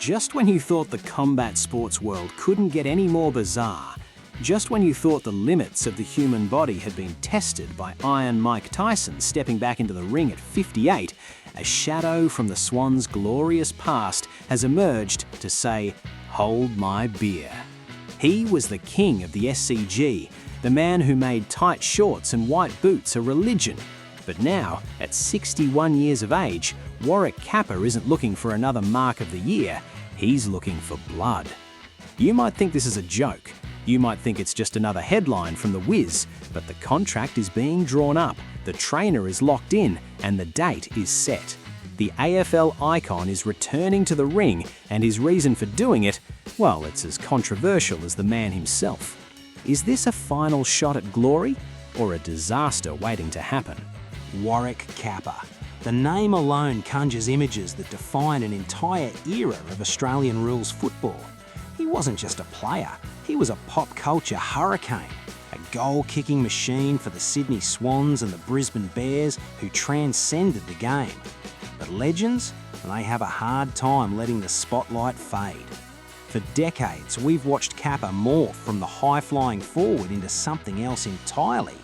Just when you thought the combat sports world couldn't get any more bizarre, just when you thought the limits of the human body had been tested by Iron Mike Tyson stepping back into the ring at 58, a shadow from the Swans' glorious past has emerged to say, "Hold my beer." He was the king of the SCG, the man who made tight shorts and white boots a religion. But now, at 61 years of age, Warwick Capper isn't looking for another mark of the year, he's looking for blood. You might think this is a joke. You might think it's just another headline from the Wiz, but the contract is being drawn up, the trainer is locked in, and the date is set. The AFL icon is returning to the ring, and his reason for doing it, well, it's as controversial as the man himself. Is this a final shot at glory, or a disaster waiting to happen? Warwick Capper. The name alone conjures images that define an entire era of Australian rules football. He wasn't just a player, he was a pop culture hurricane, a goal-kicking machine for the Sydney Swans and the Brisbane Bears who transcended the game. But legends, they have a hard time letting the spotlight fade. For decades, we've watched Capper morph from the high-flying forward into something else entirely.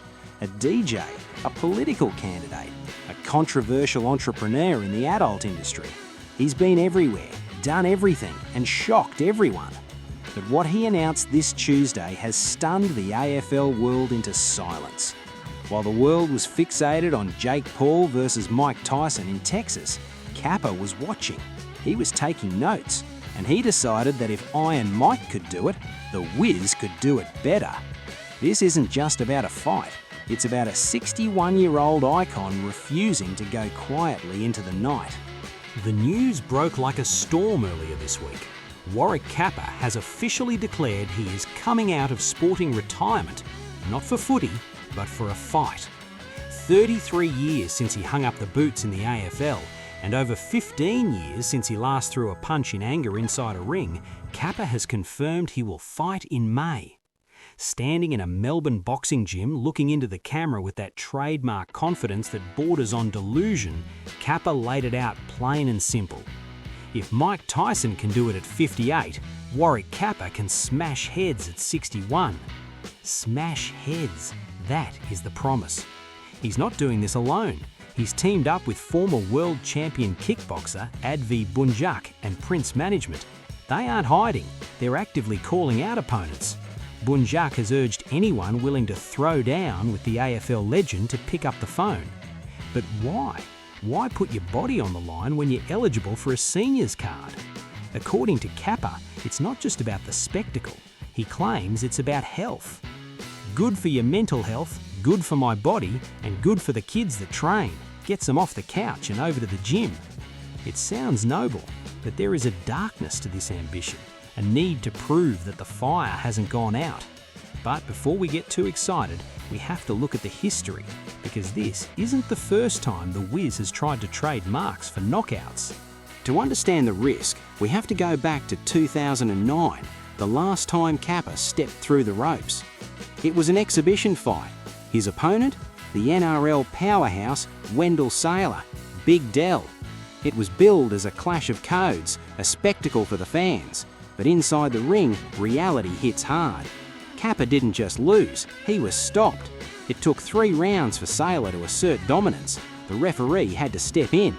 A DJ, a political candidate, a controversial entrepreneur in the adult industry. He's been everywhere, done everything, and shocked everyone. But what he announced this Tuesday has stunned the AFL world into silence. While the world was fixated on Jake Paul versus Mike Tyson in Texas, Capper was watching. He was taking notes, and he decided that if Iron Mike could do it, the Wiz could do it better. This isn't just about a fight. It's about a 61-year-old icon refusing to go quietly into the night. The news broke like a storm earlier this week. Warwick Capper has officially declared he is coming out of sporting retirement, not for footy, but for a fight. 33 years since he hung up the boots in the AFL, and over 15 years since he last threw a punch in anger inside a ring, Capper has confirmed he will fight in May. Standing in a Melbourne boxing gym, looking into the camera with that trademark confidence that borders on delusion, Capper laid it out plain and simple. If Mike Tyson can do it at 58, Warwick Capper can smash heads at 61. Smash heads, that is the promise. He's not doing this alone. He's teamed up with former world champion kickboxer Advi Bunjak and Prince Management. They aren't hiding, they're actively calling out opponents. Bunjak has urged anyone willing to throw down with the AFL legend to pick up the phone. But why? Why put your body on the line when you're eligible for a seniors card? According to Capper, it's not just about the spectacle. He claims it's about health. Good for your mental health, good for my body, and good for the kids that train. Gets them off the couch and over to the gym. It sounds noble, but there is a darkness to this ambition, a need to prove that the fire hasn't gone out. But before we get too excited, we have to look at the history, because this isn't the first time the Wiz has tried to trade marks for knockouts. To understand the risk, we have to go back to 2009, the last time Capper stepped through the ropes. It was an exhibition fight. His opponent? The NRL powerhouse Wendell Sailor, Big Dell. It was billed as a clash of codes, a spectacle for the fans. But inside the ring, reality hits hard. Capper didn't just lose, he was stopped. It took 3 rounds for Sailor to assert dominance. The referee had to step in.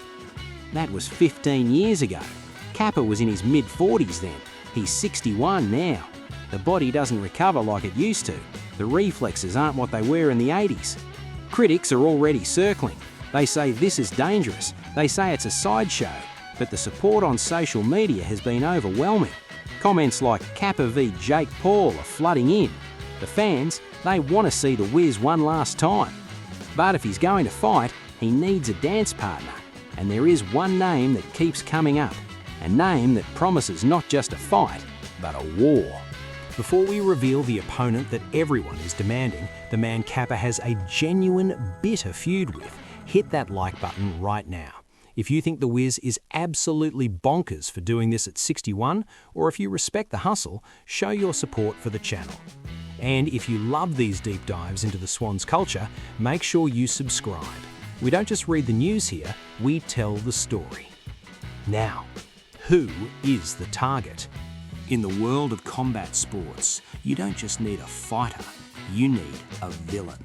That was 15 years ago. Capper was in his mid-40s then. He's 61 now. The body doesn't recover like it used to. The reflexes aren't what they were in the 80s. Critics are already circling. They say this is dangerous. They say it's a sideshow. But the support on social media has been overwhelming. Comments like Capper v Jake Paul are flooding in. The fans, they want to see the Wiz one last time. But if he's going to fight, he needs a dance partner. And there is one name that keeps coming up. A name that promises not just a fight, but a war. Before we reveal the opponent that everyone is demanding, the man Capper has a genuine, bitter feud with, hit that like button right now. If you think the Wiz is absolutely bonkers for doing this at 61, or if you respect the hustle, show your support for the channel. And if you love these deep dives into the Swans culture, make sure you subscribe. We don't just read the news here, we tell the story. Now, Who is the target? In the world of combat sports, you don't just need a fighter, you need a villain.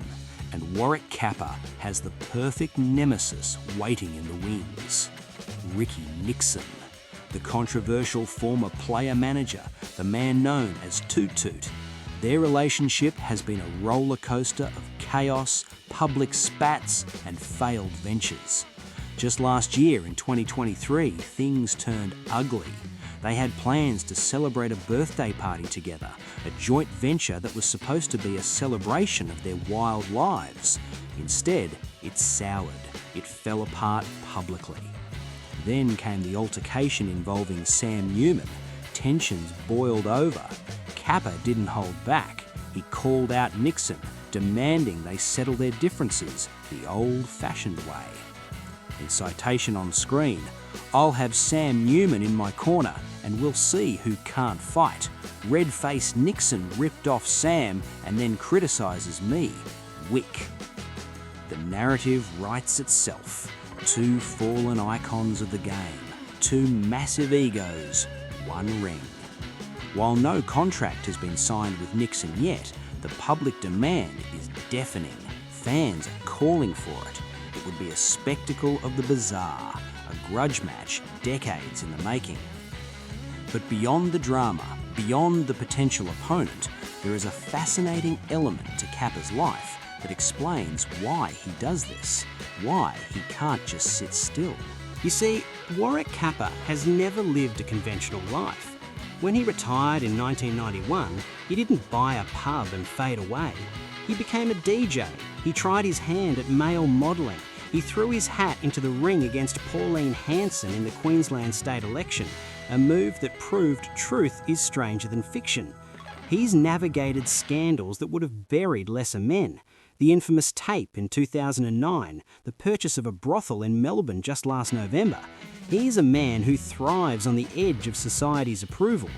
And Warwick Capper has the perfect nemesis waiting in the wings. Ricky Nixon, the controversial former player-manager, the man known as Toot Toot. Their relationship has been a roller coaster of chaos, public spats and failed ventures. Just last year in 2023, things turned ugly. They had plans to celebrate a birthday party together, a joint venture that was supposed to be a celebration of their wild lives. Instead, it soured. It fell apart publicly. Then came the altercation involving Sam Newman. Tensions boiled over. Capper didn't hold back. He called out Nixon, demanding they settle their differences the old-fashioned way. In citation on screen, I'll have Sam Newman in my corner and we'll see who can't fight. Red-faced Nixon ripped off Sam and then criticises me, Wick. The narrative writes itself. Two fallen icons of the game, two massive egos, one ring. While no contract has been signed with Nixon yet, the public demand is deafening. Fans are calling for it. It would be a spectacle of the bizarre, a grudge match decades in the making. But beyond the drama, beyond the potential opponent, there is a fascinating element to Capper's life that explains why he does this, why he can't just sit still. You see, Warwick Capper has never lived a conventional life. When he retired in 1991, he didn't buy a pub and fade away. He became a DJ. He tried his hand at male modelling. He threw his hat into the ring against Pauline Hanson in the Queensland state election, a move that proved truth is stranger than fiction. He's navigated scandals that would have buried lesser men. The infamous tape in 2009, the purchase of a brothel in Melbourne just last November. He's a man who thrives on the edge of society's approval.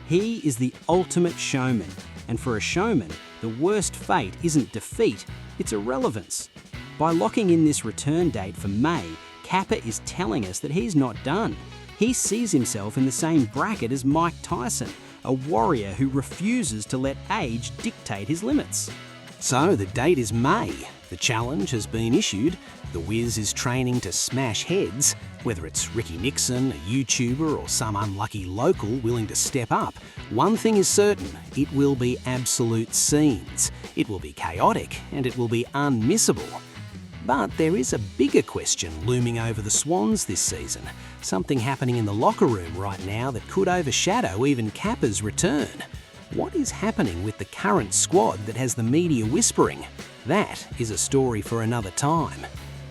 He is the ultimate showman, and for a showman, the worst fate isn't defeat, it's irrelevance. By locking in this return date for May, Capper is telling us that he's not done. He sees himself in the same bracket as Mike Tyson, a warrior who refuses to let age dictate his limits. So the date is May. The challenge has been issued. The Wiz is training to smash heads. Whether it's Ricky Nixon, a YouTuber, or some unlucky local willing to step up, one thing is certain, it will be absolute scenes. It will be chaotic and it will be unmissable. But there is a bigger question looming over the Swans this season. Something happening in the locker room right now that could overshadow even Capper's return. What is happening with the current squad that has the media whispering? That is a story for another time.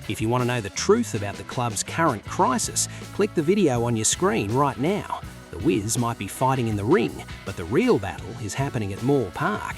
If you want to know the truth about the club's current crisis, click the video on your screen right now. The Wiz might be fighting in the ring, but the real battle is happening at Moore Park.